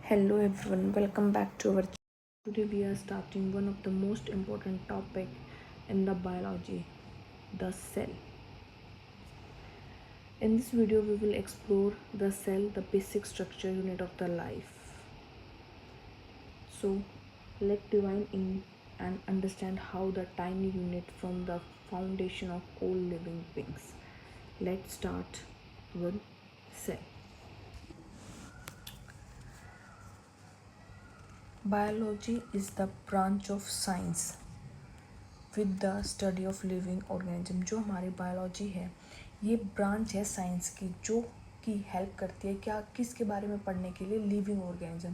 Hello everyone, welcome back to our channel. Today we are starting one of the most important topic in the biology, the cell. In this video we will explore the cell, the basic structure unit of the life. So let's dive in and understand how the tiny unit from the foundation of all living beings. Let's start with cell. Biology is the branch of science with the study of living organism. जो हमारी biology है ये branch है science की जो की help करती है क्या किसके बारे में पढ़ने के लिए, लिविंग ऑर्गेनिज्म.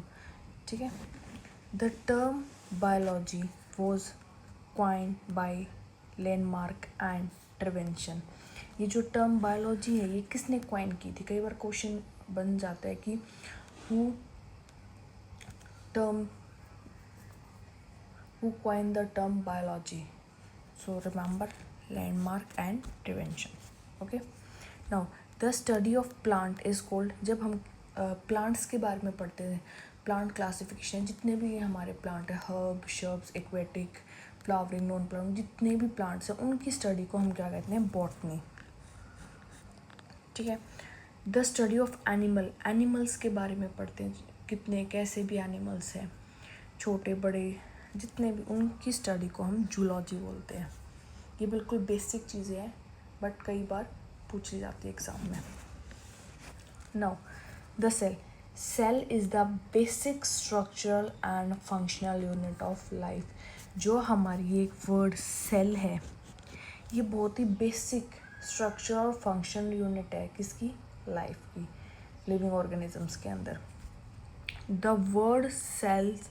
ठीक है. The term biology was coined by Lamarck and Treviranus. ये जो टर्म बायोलॉजी है ये किसने क्वाइन की थी. कई बार क्वेश्चन बन जाता है कि who coined the term biology. So remember landmark and prevention. Okay. Now the study of plant is called. जब हम प्लांट्स के बारे में पढ़ते हैं, प्लांट क्लासिफिकेशन जितने भी हमारे प्लांट है, herb, shrubs, aquatic, flowering, non flowering, जितने भी प्लांट्स हैं उनकी स्टडी को हम क्या कहते हैं, बॉटनी. ठीक है. The study of animal, animals के बारे में पढ़ते हैं, कितने कैसे भी एनिमल्स हैं, छोटे बड़े जितने भी, उनकी स्टडी को हम जूलॉजी बोलते हैं. ये बिल्कुल बेसिक चीज़ें हैं बट कई बार पूछ ली जाती है एग्ज़ाम में. Now the cell. Cell is the basic structural and functional unit of life. जो हमारी एक वर्ड सेल है ये बहुत ही बेसिक स्ट्रक्चर और फंक्शनल यूनिट है किसकी, लाइफ की, लिविंग ऑर्गेनिजम्स के अंदर. The word cells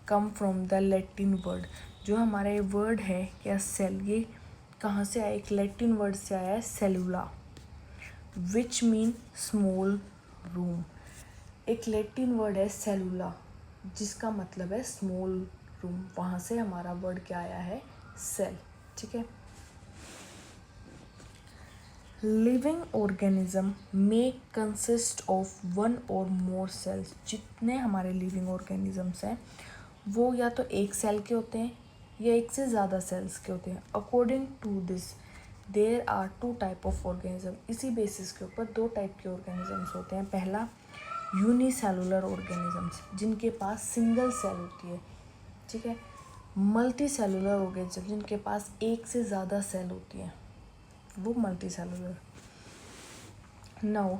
come from the Latin word. जो हमारा ये वर्ड है क्या, सेल, ये कहाँ से आया, एक लैटिन वर्ड से आया है, सेलुला, विच मीन स्मॉल रूम. एक लैटिन वर्ड है सेलुला जिसका मतलब है स्मॉल रूम, वहाँ से हमारा वर्ड क्या आया है, सेल. ठीक है. Living organism may consist of one और मोर सेल्स. जितने हमारे लिविंग ऑर्गेनिजम्स हैं वो या तो एक सेल के होते हैं या एक से ज़्यादा सेल्स के होते हैं. According to this there are two type of organism. इसी बेसिस के ऊपर दो टाइप के ऑर्गेनिजम्स होते हैं. पहला यूनिसेलुलर ऑर्गेनिजम्स जिनके पास सिंगल सेल होती है. ठीक है. मल्टी सेलुलर ऑर्गेनिज्म जिनके पास एक से ज़्यादा सेल होती है, वो multicellular. Now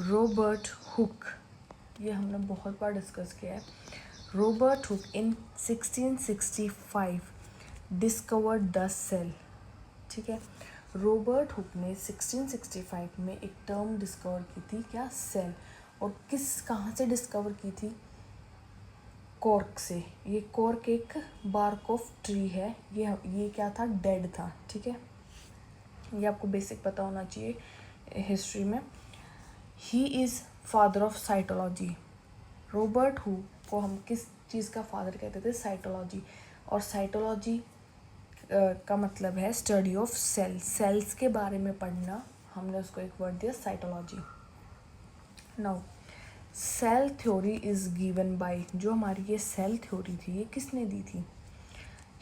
Robert Hooke, ये हमने बहुत बार डिस्कस किया है. Robert Hooke in 1665 discovered the cell. ठीक है. रॉबर्ट हुक ने 1665 में एक टर्म डिस्कवर की थी, क्या, सेल. और कहाँ से डिस्कवर की थी, कॉर्क से. ये कॉर्क एक बार्क ऑफ ट्री है, ये क्या था, डेड था. ठीक है. ये आपको बेसिक पता होना चाहिए हिस्ट्री में. He is father of cytology. Robert Hooke को हम किस चीज़ का फादर कहते थे, साइटोलॉजी. और साइटोलॉजी का मतलब है स्टडी ऑफ सेल, सेल्स के बारे में पढ़ना. हमने उसको एक वर्ड दिया, cytology. Now cell theory is given by. जो हमारी ये सेल थ्योरी थी ये किसने दी थी,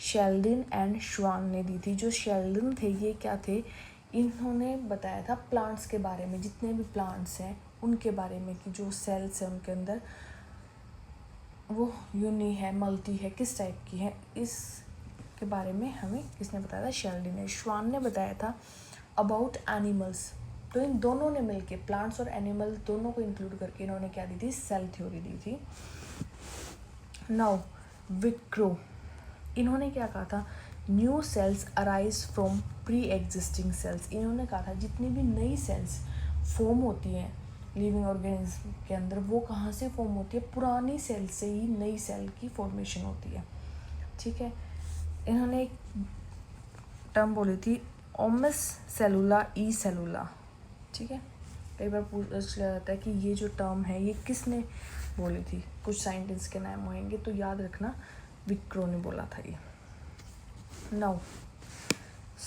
शेल्डन एंड श्वान ने दी थी. जो शेल्डन थे ये क्या थे, इन्होंने बताया था प्लांट्स के बारे में, जितने भी प्लांट्स हैं उनके बारे में कि जो सेल्स हैं उनके अंदर वो यूनी है, मल्टी है, किस टाइप की है, इस के बारे में हमें किसने बताया था, शेल्डन ने. श्वान ने बताया था अबाउट एनिमल्स. तो इन दोनों ने मिलके प्लांट्स और एनिमल दोनों को इंक्लूड करके इन्होंने क्या दी थी, सेल थ्योरी दी थी. नाउ विक्रो, इन्होंने क्या कहा था, new sales arise from pre existing cells. इन्होंने कहा था जितनी भी नई सेल्स फॉर्म होती हैं लिविंग ऑर्गेनिज्म के अंदर वो कहाँ से फॉर्म होती है, पुरानी सेल से ही नई सेल की फॉर्मेशन होती है. ठीक है. इन्होंने एक टर्म बोली थी, ओमस सेलुला ई सेलुला. ठीक है. कई बार पूछ लिया जाता है कि ये जो टर्म है ये किसने बोली थी, कुछ साइंटिस्ट के नाम होंगे तो याद रखना विक्रो ने बोला था ये. नाउ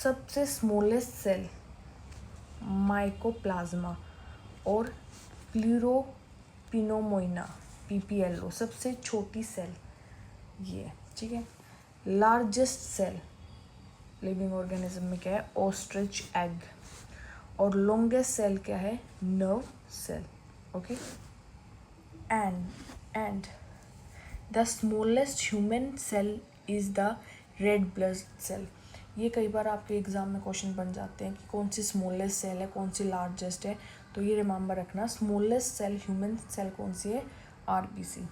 सबसे स्मॉलेस्ट सेल माइकोप्लाज्मा और क्लीरोपिनोमोइना. PPLO, सबसे छोटी सेल ये, ठीक है। लार्जेस्ट सेल लिविंग ऑर्गेनिज्म में क्या है, ऑस्ट्रिच एग। और लॉन्गेस्ट सेल क्या है, nerve cell, okay. And the smallest human cell is the red blood cell. ये कई बार आपके एग्जाम में क्वेश्चन बन जाते हैं कि कौन सी स्मॉलेस्ट सेल है, कौन सी लार्जेस्ट है। तो ये रिमेंबर रखना, स्मॉलेस्ट सेल ह्यूमन सेल कौन सी है, RBC।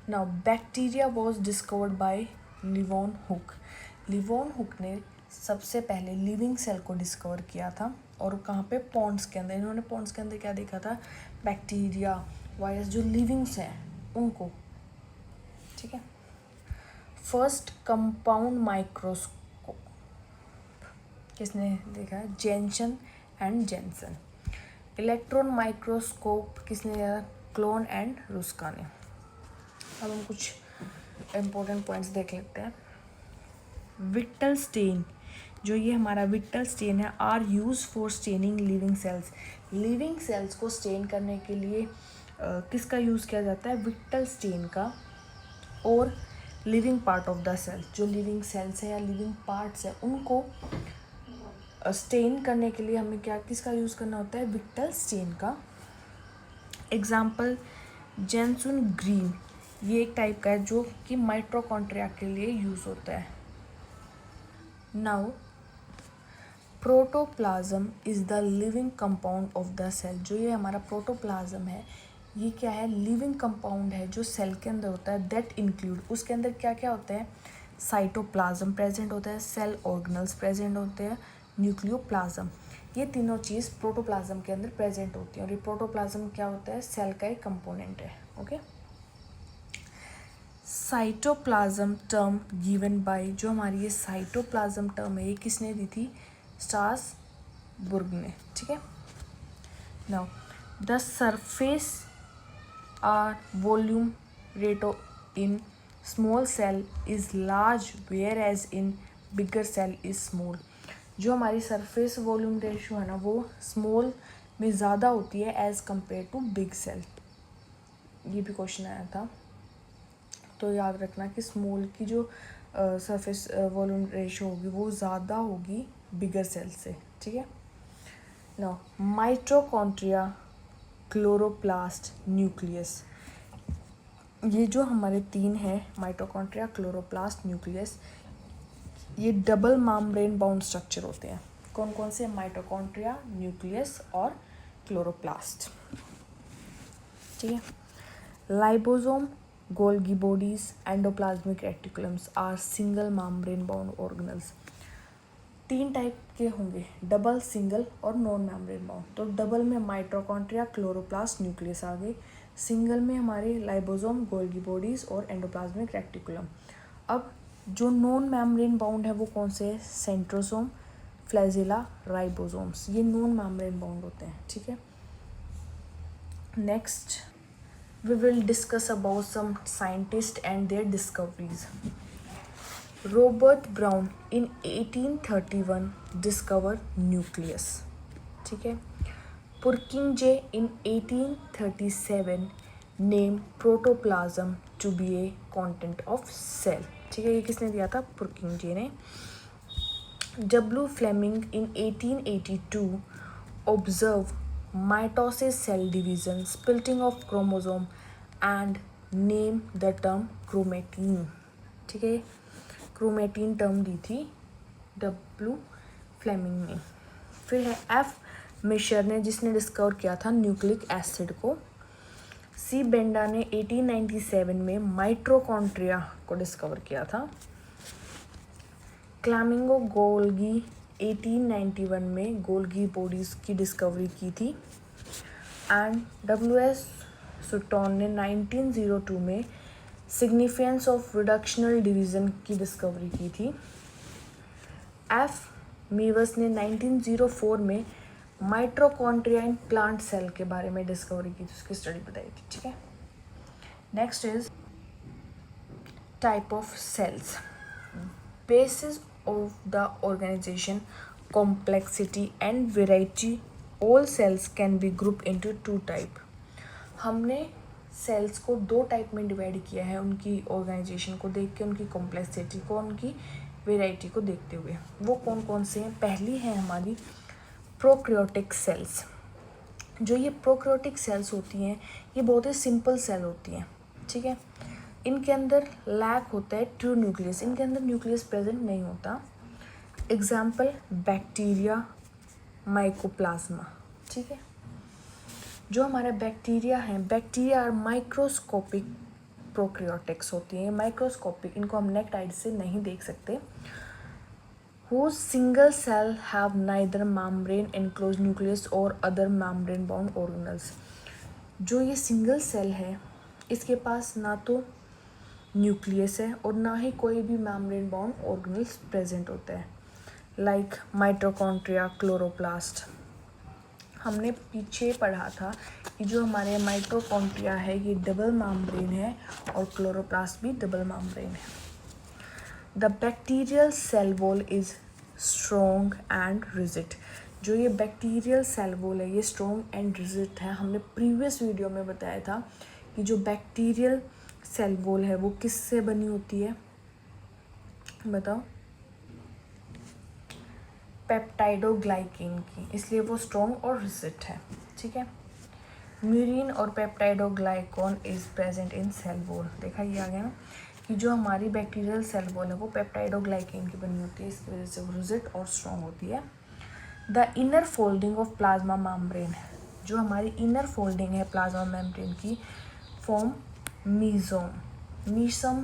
Now bacteria was discovered by Livon hook. Livon hook ने सबसे पहले लिविंग सेल को डिस्कवर किया था, और कहाँ पे, पॉन्ड्स के अंदर। इन्होंने पॉन्ड्स के अंदर क्या देखा था, बैक्टीरिया, वायरस, जो लिविंग्स हैं उनको, ठीक है। फर्स्ट कंपाउंड माइक्रोस्कोप किसने देखा है, Janssen and Janssen. Electron microscope किसने दिया, क्लोन एंड रुस्का ने। अब हम कुछ इम्पोर्टेंट पॉइंट्स देख लेते हैं। विट्टल स्टेन, जो ये हमारा विट्टल स्टेन है, are use for staining living cells. Living cells को स्टेन करने के लिए किसका यूज़ किया जाता है, विट्टल स्टेन का। और living part of the cell, जो लिविंग सेल्स है या लिविंग पार्ट्स है, उनको स्टेन करने के लिए हमें क्या, किसका यूज़ करना होता है, विट्टल स्टेन का। एग्जाम्पल जेंसन ग्रीन, ये एक टाइप का है जो कि माइटोकॉन्ड्रिया के लिए यूज़ होता है। Now protoplasm is the living compound of the cell. जो ये हमारा प्रोटोप्लाज्म है, ये क्या है, लिविंग कंपाउंड है जो सेल के अंदर होता है। दैट इंक्लूड, उसके अंदर क्या क्या होता है, साइटोप्लाज्म प्रेजेंट होता है, सेल ऑर्गेनल्स प्रेजेंट होते हैं, न्यूक्लियोप्लाज्म। ये तीनों चीज़ प्रोटोप्लाज्म के अंदर प्रेजेंट होती हैं। और ये प्रोटोप्लाज्म क्या होता है, सेल का एक कंपोनेंट है, okay. Cytoplasm term given by, जो हमारी ये साइटोप्लाज्म टर्म है, ये किसने दी थी, स्ट्रासबुर्ग ने, ठीक है। Now the surface are volume ratio in small cell is large whereas in bigger cell is small. जो हमारी सरफेस वॉल्यूम रेशो है ना, वो स्मॉल में ज़्यादा होती है as compare to big cell. ये भी क्वेश्चन आया था, तो याद रखना कि स्मॉल की जो सरफेस वॉल्यूम रेशो होगी वो ज़्यादा होगी बिगर सेल से, ठीक है। नाउ माइटोकॉन्ड्रिया, क्लोरोप्लास्ट, न्यूक्लियस, ये जो हमारे तीन हैं, माइटोकॉन्ड्रिया, क्लोरोप्लास्ट, न्यूक्लियस, ये डबल मेम्ब्रेन बाउंड स्ट्रक्चर होते हैं। कौन कौन से, माइटोकॉन्ड्रिया, न्यूक्लियस और क्लोरोप्लास्ट, ठीक है। Lysosome, Golgi bodies, endoplasmic reticulums are single membrane bound organelles. तीन टाइप के होंगे, डबल, सिंगल और नॉन मेम्ब्रेन बाउंड। तो डबल में माइटोकॉन्ड्रिया, क्लोरोप्लास्ट, न्यूक्लियस आ गए। सिंगल में हमारे लाइबोसोम, गोल्गी बॉडीज और एंडोप्लाज्मिक रेटिकुलम। अब जो नॉन मेम्ब्रेन बाउंड है वो कौन से है, सेंट्रोसोम, फ्लैजिला, राइबोसोम्स, ये नॉन मेम्ब्रेन बाउंड होते हैं, ठीक है। Next we will discuss about some scientists and their discoveries. Robert Brown in 1831 discovered nucleus, ठीक है। Purkinje in 1837 named protoplasm to be a content of cell, ठीक है। ये किसने दिया था, पुरकिंजे ने। W. Fleming in 1882 observed mitosis, cell division, splitting of chromosome and name the term chromatin, ठीक है। क्रोमेटीन टर्म दी थी W. फ्लेमिंग ने। फिर है F. मिशर ने, जिसने डिस्कवर किया था न्यूक्लिक एसिड को। C. बेंडा ने 1897 में माइटोकॉन्ड्रिया को डिस्कवर किया था। क्लामिंगो गोल्गी 1891 में गोल्गी बॉडीज़ की डिस्कवरी की थी। And W.S. सुटॉन ने 1902 में सिग्निफिकेंस ऑफ रिडक्शनल डिवीज़न की डिस्कवरी की थी। F. मीवस ने 1904 में माइटोकॉन्ड्रिया इन प्लांट सेल के बारे में डिस्कवरी की थी, उसकी स्टडी बताई थी, ठीक है। Next is type of cells. Basis of the organization, complexity and variety, all cells can be grouped into two type. हमने सेल्स को 2 टाइप में डिवाइड किया है, उनकी ऑर्गेनाइजेशन को देख के, उनकी कॉम्प्लेक्सिटी को, उनकी वेराइटी को देखते हुए। वो कौन कौन से हैं? पहली है हमारी प्रोकैरियोटिक सेल्स। जो ये प्रोकैरियोटिक सेल्स होती हैं ये बहुत ही सिंपल सेल होती हैं, ठीक है। इनके अंदर लैक होता है ट्रू न्यूक्लियस, इनके अंदर न्यूक्लियस प्रेजेंट नहीं होता। एग्जाम्पल बैक्टीरिया, माइकोप्लाज्मा, ठीक है। जो हमारा बैक्टीरिया है, बैक्टीरिया और माइक्रोस्कोपिक प्रोकैरियोटिक्स होती हैं, माइक्रोस्कोपिक, इनको हम नेक्ड आई से नहीं देख सकते। Whose single cell have neither membrane enclosed nucleus or other membrane bound organelles। जो ये सिंगल सेल है इसके पास ना तो न्यूक्लियस है और ना ही कोई भी मेम्ब्रेन बाउंड ऑर्गेनल्स प्रेजेंट होता है, लाइक माइटोकॉन्ड्रिया, क्लोरोप्लास्ट। हमने पीछे पढ़ा था कि जो हमारे माइटोकॉन्ड्रिया है ये डबल मेम्ब्रेन है और क्लोरोप्लास्ट भी डबल मेम्ब्रेन है। The bacterial cell wall is strong and rigid. जो ये बैक्टीरियल सेल वॉल है ये स्ट्रॉन्ग एंड रिजिड है। हमने प्रीवियस वीडियो में बताया था कि जो बैक्टीरियल सेल वॉल है वो किससे बनी होती है, बताओ? पेप्टाइडोग्लाइकेन की, इसलिए वो स्ट्रॉन्ग और रिजिड है, ठीक है। म्यूरिन और peptidoglycan is present in cell wall. देखा ये आ गया ना कि जो हमारी बैक्टीरियल सेल वॉल है वो पेप्टाइडोग्लाइकेन की बनी होती है, इसकी वजह से वो रिजिड और स्ट्रॉन्ग होती है। The inner folding of plasma membrane, जो हमारी इनर फोल्डिंग है प्लाज्मा मेम्ब्रेन की, फॉर्म मीजोम। मीजोम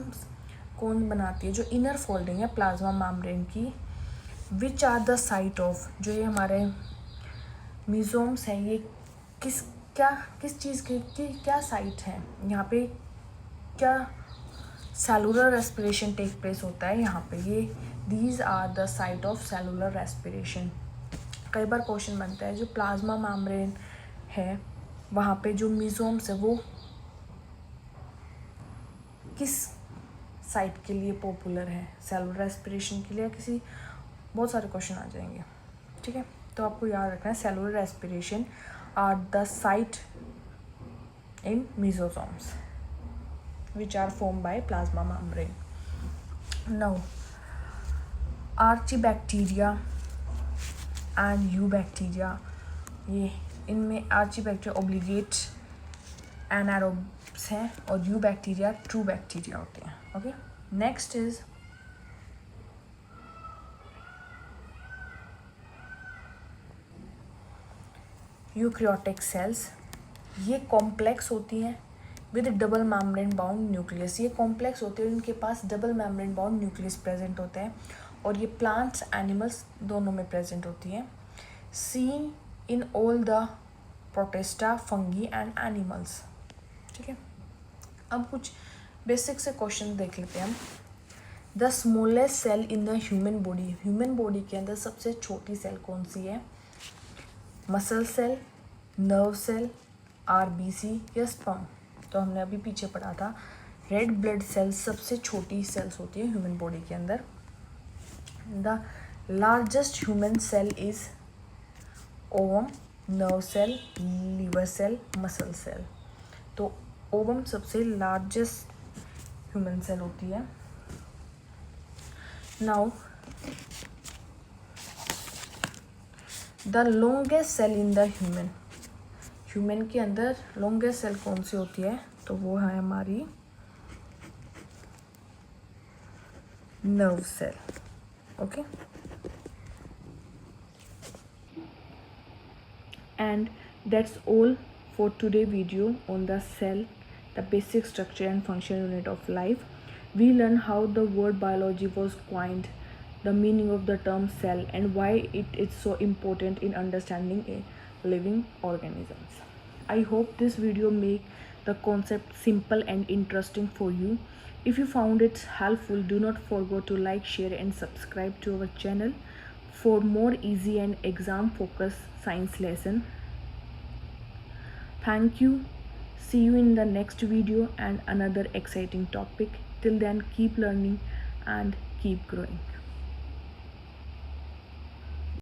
कौन बनाती है? जो इनर फोल्डिंग है प्लाज्मा मेम्ब्रेन की। Which are the site of, जो ये हमारे मीजोम्स हैं ये किस चीज़ की क्या साइट है? यहाँ पे क्या सेलुलर रेस्पिरेशन टेक प्लेस होता है यहाँ पे? ये these are the site of cellular respiration. कई बार क्वेश्चन बनता है जो प्लाज्मा मेम्ब्रेन है वहाँ पे जो मीजोम्स है वो किस साइट के लिए पॉपुलर है? सेलुलर रेस्पिरेशन के लिए या किसी, बहुत सारे क्वेश्चन आ जाएंगे, ठीक है। तो आपको याद रखना है cellular respiration are the site in mesosomes which are formed by plasma membrane. Now, Archibacteria and Eubacteria, ये इनमें Archibacteria obligate anaerobes हैं और Eubacteria true bacteria होते हैं, okay. Next is eukaryotic cells. ये कॉम्प्लेक्स होती हैं with double membrane bound nucleus. ये कॉम्प्लेक्स होते हैं, इनके पास double membrane bound nucleus present होता है और ये प्लांट्स एनिमल्स दोनों में प्रेजेंट होती हैं। Seen in all the protista, fungi and animals, ठीक है। अब कुछ बेसिक से क्वेश्चन देख लेते हैं हम। The smallest cell in the human body, human body के अंदर सबसे छोटी सेल कौन सी है? Muscle cell, nerve cell, RBC या स्पर्म? तो हमने अभी पीछे पढ़ा था रेड ब्लड सेल्स सबसे छोटी सेल्स होती है ह्यूमन बॉडी के अंदर। The largest human cell is ovum, nerve cell, liver cell, muscle cell. तो ओवम सबसे लार्जेस्ट ह्यूमन सेल होती है। Now the longest cell in the human, human के अंदर लॉन्गेस्ट सेल कौन सी होती है? तो वो है हमारी nerve cell, okay. And that's all for today video on the cell, the basic structure and function unit of life. We learned how the word biology was coined, the meaning of the term cell, and why it is so important in understanding a living organisms. I hope this video make the concept simple and interesting for you. If you found it helpful, do not forget to like, share and subscribe to our channel for more easy and exam focused science lesson. Thank you. See you in the next video and another exciting topic. Till then, keep learning and keep growing.